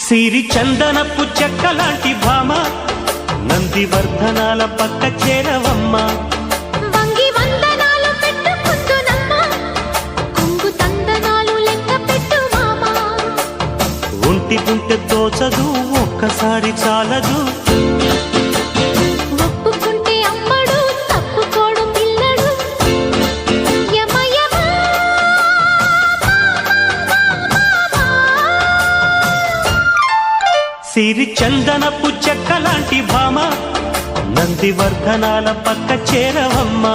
సిరి చందనపు చెక్కలాంటి భామ నందివర్ధనాల పక్క చేరవమ్మ వంగి వందనాలు పెట్టుకుందునమ్మ కొంగు తందనాలు లెక్క పెట్టు మామా ఒంటి గుంటె దోచదు ఒక్కసారి చాలదు ఒప్పుకుంటే అమ్మడు తప్పుకోడు పిల్లడు యమ యమ సిరి చందనపు చెక్కలాంటి భామ నందివర్ధనాల పక్క చేరవమ్మ